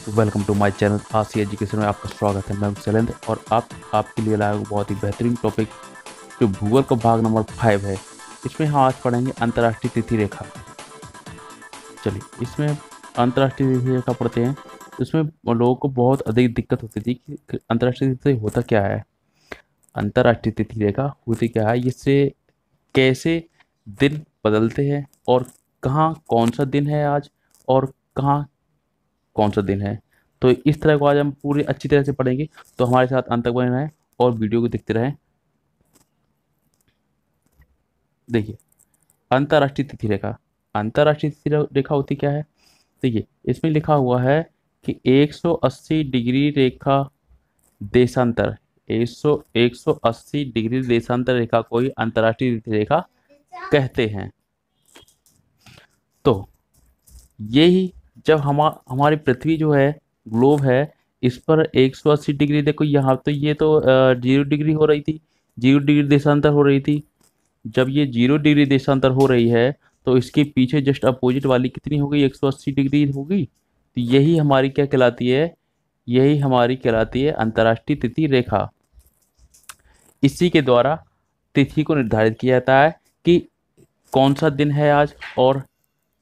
Welcome to my channel आसी education में आपका स्वागत है। मैं हूं शैलेंद्र और आपके लिए लाया हूं बहुत ही बेहतरीन टॉपिक जो भूगोल का भाग नंबर 5 है। इसमें हम आज पढ़ेंगे अंतर्राष्ट्रीय तिथि रेखा। चलिए इसमें अंतर्राष्ट्रीय तिथि रेखा पढ़ते हैं। इसमें लोगों को बहुत अधिक दिक्कत होती थी कि अंतर्राष्ट्रीय तिथि होता क्या है। अंतर्राष्ट्रीय तिथि रेखा होती क्या है, इससे कैसे दिन बदलते हैं और कहाँ कौन सा दिन है आज और कहाँ कौन सा दिन है। तो इस तरह को आज हम पूरी अच्छी तरह से पढ़ेंगे, तो हमारे साथ अंत तक बने रहें और वीडियो को देखते रहें। देखिए अंतर्राष्ट्रीय तिथि रेखा। अंतर्राष्ट्रीय तिथि रेखा होती क्या है। देखिए इसमें लिखा हुआ है कि 180 डिग्री रेखा देशांतर 180 डिग्री देशांतर रेखा को ही अंतर्राष्ट्रीय तिथि रेखा कहते हैं। तो यही जब हमारी पृथ्वी जो है, ग्लोब है, इस पर 180 डिग्री, देखो यहाँ तो ये तो 0 डिग्री हो रही थी, 0 डिग्री देशांतर हो रही थी। जब ये 0 डिग्री देशांतर हो रही है तो इसके पीछे जस्ट अपोजिट वाली कितनी हो गई, 180 डिग्री हो गई। तो यही हमारी क्या कहलाती है, यही हमारी कहलाती है अंतर्राष्ट्रीय तिथि रेखा। इसी के द्वारा तिथि को निर्धारित किया जाता है कि कौन सा दिन है आज और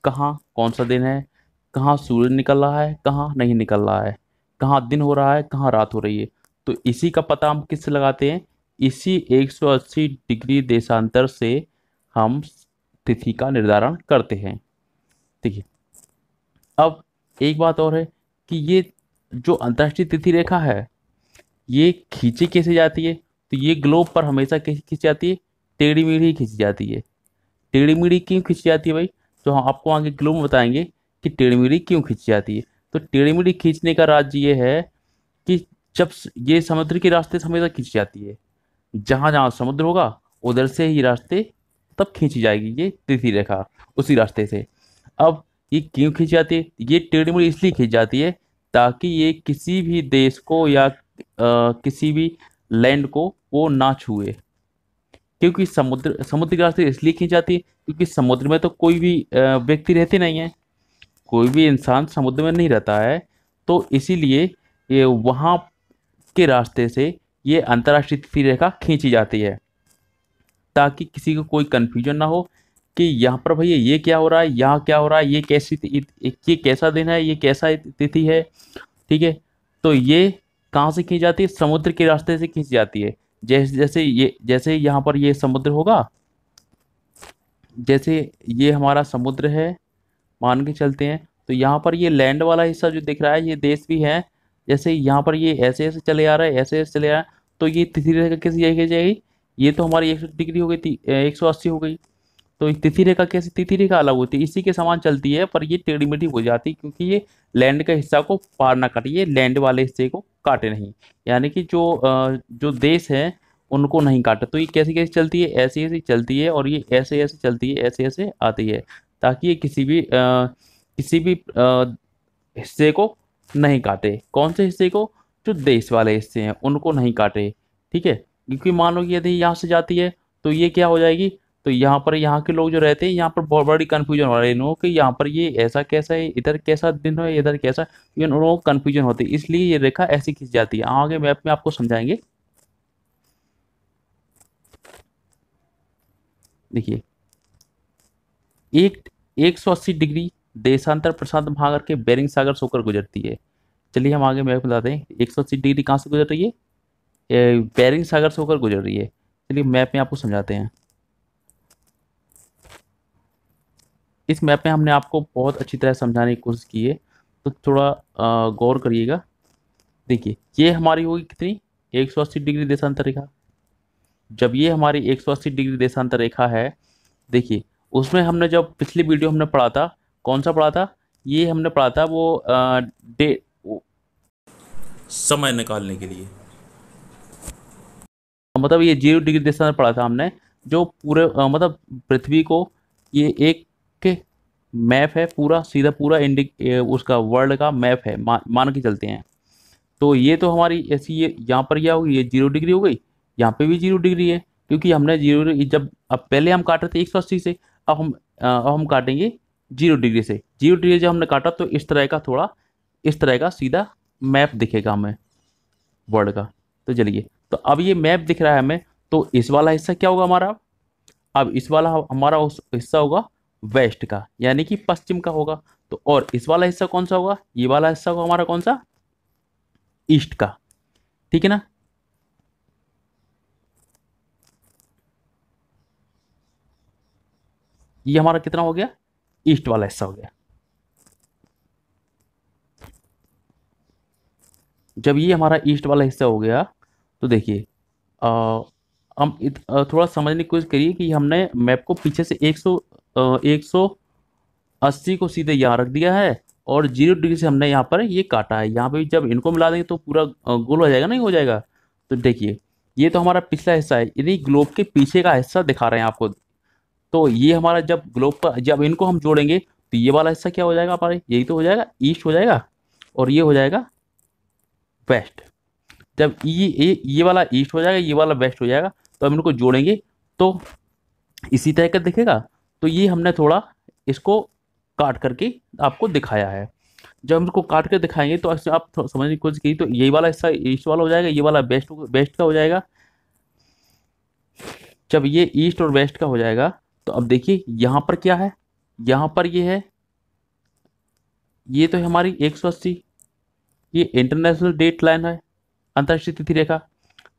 कहाँ कौन सा दिन है, कहाँ सूर्य निकल रहा है कहाँ नहीं निकल रहा है, कहाँ दिन हो रहा है कहाँ रात हो रही है। तो इसी का पता हम किससे लगाते हैं, इसी 180 डिग्री देशांतर से हम तिथि का निर्धारण करते हैं। ठीक है। अब एक बात और है कि ये जो अंतर्राष्ट्रीय तिथि रेखा है ये खींची कैसे जाती है। तो ये ग्लोब पर हमेशा कैसे खींची जाती है, टेढ़ी मेढ़ी खींची जाती है। टेढ़ी मेढ़ी क्यों खींची जाती है भाई, तो हम आपको आगे ग्लोब में बताएंगे कि टेढ़ी मेढ़ी क्यों खींची जाती है। तो टेढ़ी मेढ़ी खींचने का राज ये है कि जब ये समुद्र के रास्ते से हमेशा खींची जाती है, जहाँ जहाँ समुद्र होगा उधर से ही रास्ते तब खींची जाएगी ये तिथि रेखा, उसी रास्ते से। अब ये क्यों खींची जाती है, ये टेढ़ी मेढ़ी इसलिए खींची जाती है ताकि ये किसी भी देश को या किसी भी लैंड को वो ना छुए। क्योंकि समुद्र के रास्ते इसलिए खींची जाती है क्योंकि समुद्र में तो कोई भी व्यक्ति रहते नहीं है, कोई भी इंसान समुद्र में नहीं रहता है। तो इसीलिए ये वहाँ के रास्ते से ये अंतर्राष्ट्रीय तिथि रेखा खींची जाती है ताकि किसी को कोई कन्फ्यूजन ना हो कि यहाँ पर भैया ये क्या हो रहा है, यहाँ क्या हो रहा है, ये कैसा दिन है, ये कैसा तिथि है। ठीक है। तो ये कहाँ से खींची जाती है, समुद्र के रास्ते से खींची जाती है। जैसे यहाँ पर ये समुद्र होगा, जैसे ये हमारा समुद्र है मान के चलते हैं, तो यहाँ पर ये लैंड वाला हिस्सा जो दिख रहा है ये देश भी है। जैसे यहाँ पर ये ऐसे ऐसे चले आ रहा है, ऐसे ऐसे चले आ रहा है, तो ये तिथि रेखा कैसी जाएगी, ये तो हमारी 100 डिग्री हो गई थी, 180 हो गई। तो तिथि रेखा कैसी, तिथि रेखा अलग होती है, इसी के समान चलती है, पर ये टेढ़ी मेढ़ी हो जाती है क्योंकि ये लैंड का हिस्सा को पार ना काटे, ये लैंड वाले हिस्से को काटे नहीं, यानी कि जो देश है उनको नहीं काटे। तो ये कैसी कैसी चलती है, ऐसी ऐसी चलती है और ये ऐसे ऐसे चलती है, ऐसे ऐसे आती है ताकि ये किसी भी हिस्से को नहीं काटे। कौन से हिस्से को, जो देश वाले हिस्से हैं उनको नहीं काटे। ठीक है। क्योंकि मान लो कि यदि यहाँ से जाती है तो ये क्या हो जाएगी, तो यहाँ पर यहाँ के लोग जो रहते हैं यहाँ पर बहुत बड़ी कन्फ्यूजन हो रही है इन लोगों कि यहाँ पर ये ऐसा कैसा है, इधर कैसा दिन है, इधर कैसा, इन लोगों को कन्फ्यूजन होती है, इसलिए ये रेखा ऐसी खींच जाती है। आगे मैप में आपको समझाएंगे। देखिए एक 180 डिग्री देशांतर प्रशांत महासागर के बेरिंग सागर से होकर गुजरती है। चलिए हम आगे मैप बताते हैं 180 डिग्री कहाँ से गुजर रही है, बेरिंग सागर से होकर गुजर रही है। चलिए मैप में आपको समझाते हैं। इस मैप में हमने आपको बहुत अच्छी तरह समझाने की कोशिश की है, तो थोड़ा गौर करिएगा। देखिए ये हमारी होगी कितनी, 180 डिग्री देशांतर रेखा। जब ये हमारी 180 डिग्री देशांतर रेखा है, देखिए उसमें हमने जब पिछली वीडियो हमने पढ़ा था, कौन सा पढ़ा था, ये हमने पढ़ा था वो समय निकालने के लिए, मतलब ये 0 डिग्री देशांतर पढ़ा था हमने, जो पूरे मतलब पृथ्वी को ये एक मैप है पूरा, सीधा पूरा उसका वर्ल्ड का मैप है, मान के चलते हैं। तो ये तो हमारी ऐसी, ये यहाँ पर क्या होगी, ये 0 डिग्री हो गई, यहाँ पे भी 0 डिग्री है क्योंकि हमने जब अब पहले हम काट रहे थे 180 से, अब हम काटेंगे 0 डिग्री से। 0 डिग्री जब हमने काटा तो इस तरह का थोड़ा इस तरह का सीधा मैप दिखेगा हमें वर्ल्ड का। तो चलिए, तो अब ये मैप दिख रहा है हमें, तो इस वाला हिस्सा क्या होगा हमारा, अब इस वाला हमारा उस हिस्सा होगा वेस्ट का, यानी कि पश्चिम का होगा। तो और इस वाला हिस्सा कौन सा होगा, ये वाला हिस्सा होगा हमारा कौन सा, ईस्ट का। ठीक है ना। ये हमारा कितना हो गया, ईस्ट वाला हिस्सा हो गया। जब ये हमारा ईस्ट वाला हिस्सा हो गया, तो देखिए हम थोड़ा समझने की कोशिश करिए कि हमने मैप को पीछे से 180 को सीधे यहाँ रख दिया है, और 0 डिग्री से हमने यहाँ पर ये काटा है। यहाँ पे भी जब इनको मिला देंगे तो पूरा गोल हो जाएगा, नहीं हो जाएगा। तो देखिए, ये तो हमारा पिछला हिस्सा है, यानी ग्लोब के पीछे का हिस्सा दिखा रहे हैं आपको। तो ये हमारा जब ग्लोब का, जब इनको हम जोड़ेंगे तो ये वाला हिस्सा क्या हो जाएगा हमारे, यही तो हो जाएगा, ईस्ट हो जाएगा, और ये हो जाएगा वेस्ट। जब ये वाला ईस्ट हो जाएगा, ये वाला वेस्ट हो जाएगा, तो हम इनको जोड़ेंगे तो इसी तरह का दिखेगा। तो ये हमने थोड़ा इसको काट करके आपको दिखाया है। जब हम इसको काट कर दिखाएंगे तो आप समझने की कोशिश कीजिए, तो यही वाला हिस्सा ईस्ट वाला हो जाएगा, ये वाला वेस्ट वेस्ट का हो जाएगा। जब ये ईस्ट और वेस्ट का हो जाएगा, तो अब देखिए यहाँ पर क्या है, यहाँ पर ये है, ये तो है हमारी 180, ये इंटरनेशनल डेट लाइन है, अंतर्राष्ट्रीय तिथि रेखा।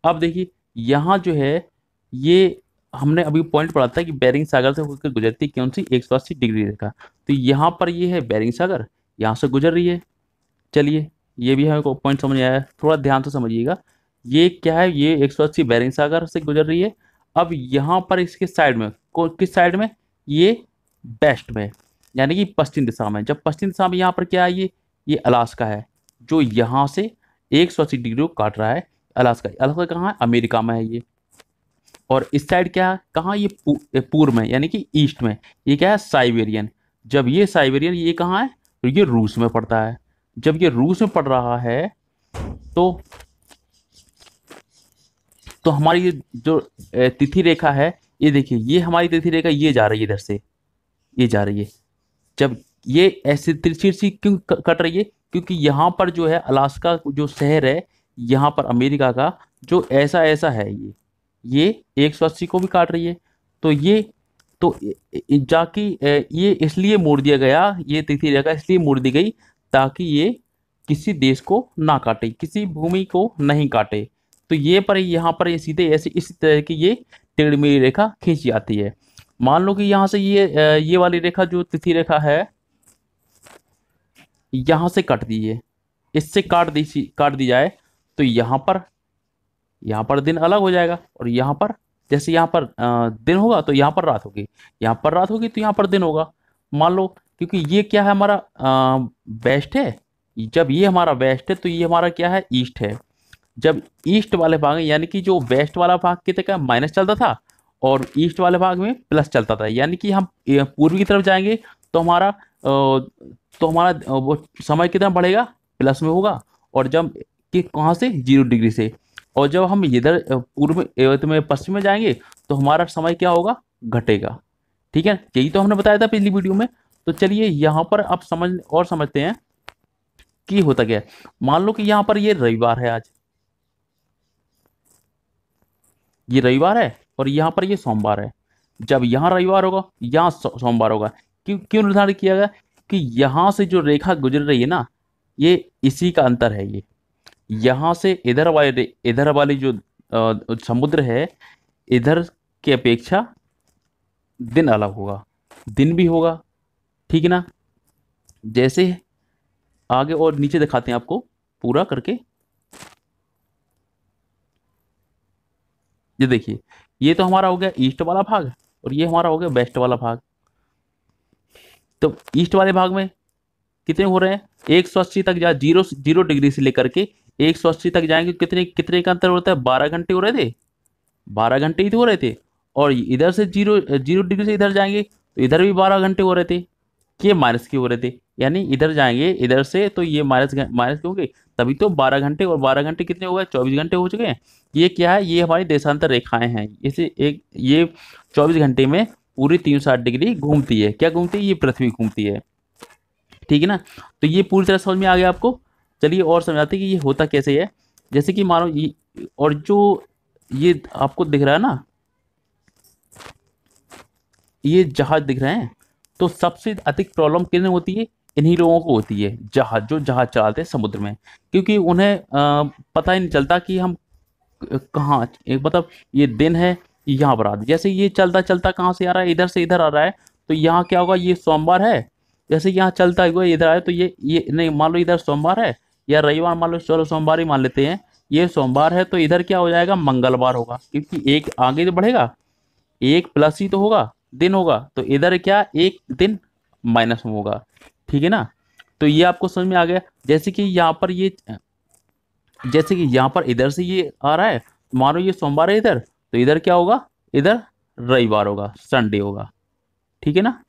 अब देखिए यहाँ जो है, ये हमने अभी पॉइंट पढ़ा था कि बेरिंग सागर से होकर गुजरती कौन सी, 180 डिग्री रेखा। तो यहाँ पर ये है बेरिंग सागर, यहाँ से गुजर रही है। चलिए, ये भी हमें पॉइंट समझ आया है, थोड़ा ध्यान से समझिएगा। ये क्या है, ये 180 बेरिंग सागर से गुजर रही है। अब यहाँ पर इसके साइड में किस साइड में, ये वेस्ट में, यानी कि पश्चिम दिशा में। जब पश्चिम दिशा में यहाँ पर क्या है, ये अलास्का है, जो यहाँ से 180 डिग्री को काट रहा है। अलास्का, अलास्का कहाँ है, अमेरिका में है ये। और इस साइड क्या है, कहाँ, ये पूर्व में, यानी कि ईस्ट में, ये क्या है, साइबेरियन। जब ये साइबेरियन, ये कहाँ है, तो ये रूस में पड़ता है। जब ये रूस में पड़ रहा है, तो हमारी ये जो तिथि रेखा है, ये देखिए, ये हमारी तिथि रेखा ये जा रही है इधर से, ये जा रही है। जब ये ऐसे तिरछी सी क्यों कट रही है, क्योंकि यहाँ पर जो है अलास्का जो शहर है, यहाँ पर अमेरिका का, जो ऐसा ऐसा है, ये 180 को भी काट रही है। तो ये तो जाके ये इसलिए मोड़ दिया गया, ये तिथि रेखा इसलिए मोड़ दी गई ताकि ये किसी देश को ना काटे, किसी भूमि को नहीं काटे। तो ये पर यहाँ पर ये सीधे ऐसे इसी तरह की ये टेढ़ी रेखा खींची जाती है। मान लो कि यहाँ से ये वाली रेखा जो तिथि रेखा है, यहाँ से काट दीजिए, इससे काट दी जाए, तो यहाँ पर दिन अलग हो जाएगा, और यहाँ पर जैसे यहाँ पर दिन होगा तो यहाँ पर रात होगी, यहाँ पर रात होगी तो यहाँ पर दिन होगा। मान लो, क्योंकि ये क्या है हमारा वेस्ट है, जब ये हमारा वेस्ट है तो ये हमारा क्या है, ईस्ट है। जब ईस्ट वाले भाग में, यानी कि जो वेस्ट वाला भाग कितने का माइनस चलता था, और ईस्ट वाले भाग में प्लस चलता था, यानी कि हम पूर्वी की तरफ जाएंगे तो हमारा वो समय कितना बढ़ेगा, प्लस में होगा। और जब कि कहाँ से, 0 डिग्री से। और जब हम इधर पूर्व में पश्चिम में जाएंगे तो हमारा समय क्या होगा, घटेगा। ठीक है, यही तो हमने बताया था पिछली वीडियो में। तो चलिए यहाँ पर आप समझते हैं कि होता क्या है। मान लो कि यहाँ पर ये रविवार है, आज ये रविवार है, और यहाँ पर ये सोमवार है। जब यहाँ रविवार होगा, यहाँ सोमवार होगा। क्यों क्यों निर्धारित किया गया, कि यहाँ से जो रेखा गुजर रही है ना, ये इसी का अंतर है। ये यहाँ से इधर वाली जो समुद्र है, इधर की अपेक्षा दिन अलग होगा, दिन भी होगा। ठीक है ना। जैसे आगे और नीचे दिखाते हैं आपको पूरा करके। ये देखिए, ये तो हमारा हो गया ईस्ट वाला भाग, और ये हमारा हो गया वेस्ट वाला भाग। तो ईस्ट वाले भाग में कितने हो रहे हैं, 180 तक जा, 0 डिग्री से लेकर के 180 तक जाएंगे, कितने कितने का अंतर होता है, 12 घंटे हो रहे थे, 12 घंटे ही तो हो रहे थे। और इधर से 0 डिग्री से इधर जाएंगे तो इधर भी 12 घंटे हो रहे थे। ये माइनस के हो रहे थे, यानी इधर जाएंगे इधर से तो ये माइनस माइनस के होंगे, तभी तो 12 घंटे, और 12 घंटे कितने हो गए, 24 घंटे हो चुके हैं। ये क्या है, ये हमारी देशांतर रेखाएं हैं। इसे एक ये 24 घंटे में पूरी 360 डिग्री घूमती है। क्या घूमती है, ये पृथ्वी घूमती है। ठीक है ना। तो ये पूरी तरह समझ में आ गया आपको। चलिए और समझाते हैं कि ये होता कैसे है। जैसे कि मानो ये, और जो ये आपको दिख रहा है ना, ये जहाज दिख रहे हैं, तो सबसे अधिक प्रॉब्लम किन्हें होती है? इन्हीं लोगों को होती है, जहाज जो जहाज चलाते हैं समुद्र में। क्योंकि उन्हें पता ही नहीं चलता कि हम कहाँ, एक मतलब ये दिन है, यहाँ पर आ जैसे ये चलता चलता कहाँ से आ रहा है, इधर से इधर आ रहा है। तो यहाँ क्या होगा, ये सोमवार है, जैसे यहाँ चलता हुआ इधर आए, तो ये नहीं, मान लो इधर सोमवार है या रविवार, मान लो, चलो सोमवार ही मान लेते हैं। ये सोमवार है तो इधर क्या हो जाएगा, मंगलवार होगा, क्योंकि एक आगे तो बढ़ेगा, एक प्लस ही तो होगा, दिन होगा, तो इधर क्या, एक दिन माइनस में होगा। ठीक है ना। तो ये आपको समझ में आ गया। जैसे कि यहाँ पर ये, जैसे कि यहाँ पर इधर से ये आ रहा है, मानो ये सोमवार है इधर, तो इधर क्या होगा, इधर रविवार होगा, संडे होगा। ठीक है ना।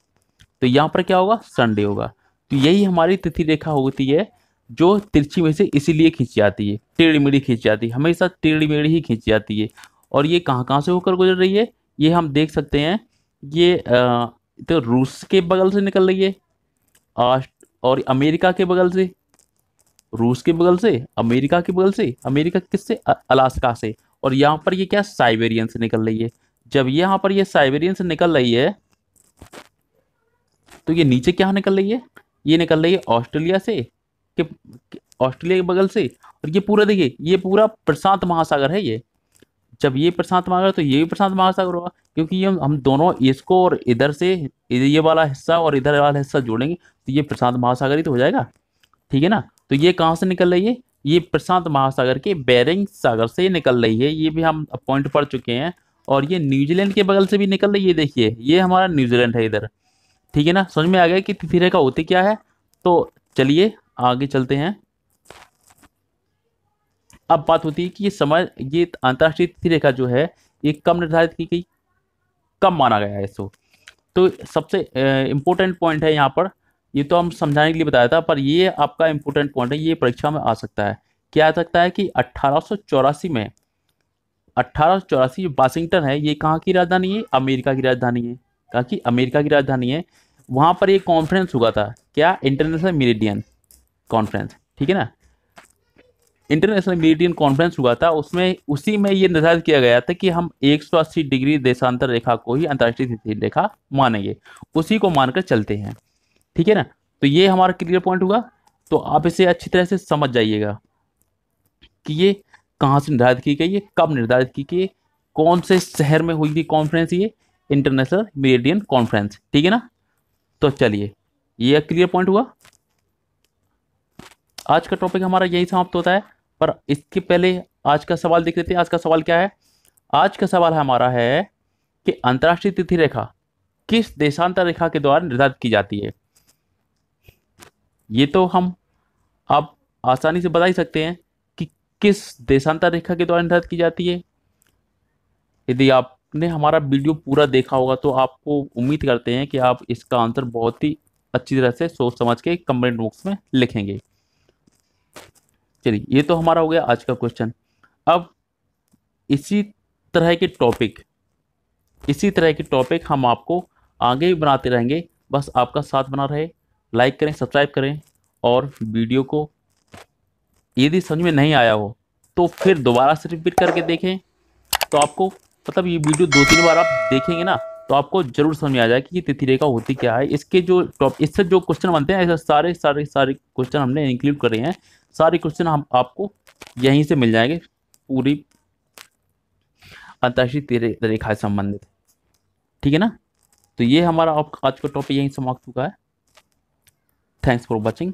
तो यहाँ पर क्या होगा, संडे होगा। तो यही हमारी तिथि रेखा होती है, जो तिरछी में से इसीलिए खींची जाती है, टेढ़ी मेढ़ी खींची जाती है, हमेशा टेढ़ी मेढ़ी ही खींची जाती है। और ये कहाँ कहाँ से होकर गुजर रही है, ये हम देख सकते हैं। ये तो रूस के बगल से निकल रही है, और अमेरिका के बगल से, रूस के बगल से, अमेरिका के बगल से, अमेरिका किससे, अलास्का से। और यहाँ पर ये क्या, साइबेरियन से निकल रही है। जब यहाँ पर ये साइबेरियन से निकल रही है, तो ये नीचे क्या निकल रही है, ये निकल रही है ऑस्ट्रेलिया से, ऑस्ट्रेलिया के बगल से। और ये पूरा देखिए, ये पूरा प्रशांत महासागर है ये। जब ये प्रशांत महासागर, तो ये भी प्रशांत महासागर होगा, क्योंकि ये हम दोनों इसको और इधर से, ये वाला हिस्सा और इधर वाला हिस्सा जोड़ेंगे, तो ये प्रशांत महासागर ही तो हो जाएगा। ठीक है ना। तो ये कहाँ से निकल रही है, ये प्रशांत महासागर के बेरिंग सागर से निकल रही है, ये भी हम पॉइंट पढ़ चुके हैं। और ये न्यूजीलैंड के बगल से भी निकल रही है, देखिए ये हमारा न्यूजीलैंड है इधर। ठीक है ना, समझ में आ गया कि तिथि रेखा होती क्या है। तो चलिए आगे चलते हैं। अब बात होती है कि ये समय, ये अंतर्राष्ट्रीय तिथि रेखा जो है, ये कब निर्धारित की गई, कब माना गया है इसको। तो सबसे इम्पोर्टेंट पॉइंट है यहाँ पर, ये तो हम समझाने के लिए बताया था, पर ये आपका इम्पोर्टेंट पॉइंट है, ये परीक्षा में आ सकता है। क्या आ सकता है कि 1884 में, 1884 वाशिंगटन है, ये कहाँ की राजधानी है, अमेरिका की राजधानी है। कहाँ की, अमेरिका की राजधानी है। वहाँ पर एक कॉन्फ्रेंस हुआ था, क्या, इंटरनेशनल मेरिडियन कॉन्फ्रेंस। ठीक है ना। इंटरनेशनल मेरिडियन कॉन्फ्रेंस हुआ था, उसमें उसी में ये निर्धारित किया गया था कि हम 180 डिग्री देशांतर रेखा को ही अंतर्राष्ट्रीय तिथि रेखा मानेंगे, उसी को मानकर चलते हैं। ठीक है ना। तो ये हमारा क्लियर पॉइंट हुआ। तो आप इसे अच्छी तरह से समझ जाइएगा कि ये कहाँ से निर्धारित की गई है, कब निर्धारित की गई, कौन से शहर में हुई थी कॉन्फ्रेंस, ये इंटरनेशनल मेरिडियन कॉन्फ्रेंस। ठीक है ना। तो चलिए, ये क्लियर पॉइंट हुआ। आज का टॉपिक हमारा यही समाप्त होता है, पर इसके पहले आज का सवाल देख लेते हैं। आज का सवाल क्या है, आज का सवाल हमारा है कि अंतर्राष्ट्रीय तिथि रेखा किस देशांतर रेखा के द्वारा निर्धारित की जाती है। ये तो हम आप आसानी से बता ही सकते हैं कि किस देशांतर रेखा के द्वारा निर्धारित की जाती है। यदि आपने हमारा वीडियो पूरा देखा होगा तो आपको उम्मीद करते हैं कि आप इसका आंसर बहुत ही अच्छी तरह से सोच समझ के कमेंट बॉक्स में लिखेंगे। चलिए, ये तो हमारा हो गया आज का क्वेश्चन। अब इसी तरह के टॉपिक, इसी तरह के टॉपिक हम आपको आगे भी बनाते रहेंगे। बस आपका साथ बना रहे, लाइक करें, सब्सक्राइब करें, और वीडियो को यदि समझ में नहीं आया हो तो फिर दोबारा से रिपीट करके देखें। तो आपको मतलब ये वीडियो 2-3 बार आप देखेंगे ना, तो आपको जरूर समझ में आ जाएगा कि तिथि रेखा होती क्या है। इसके जो इससे जो क्वेश्चन बनते हैं, ऐसे सारे सारे सारे क्वेश्चन हमने इंक्लूड करे हैं। सारे क्वेश्चन हम आपको यहीं से मिल जाएंगे, पूरी अंतर्राष्ट्रीय रेखा से संबंधित। ठीक है ना। तो ये हमारा आज का टॉपिक यहीं समाप्त हुआ है। Thanks for watching.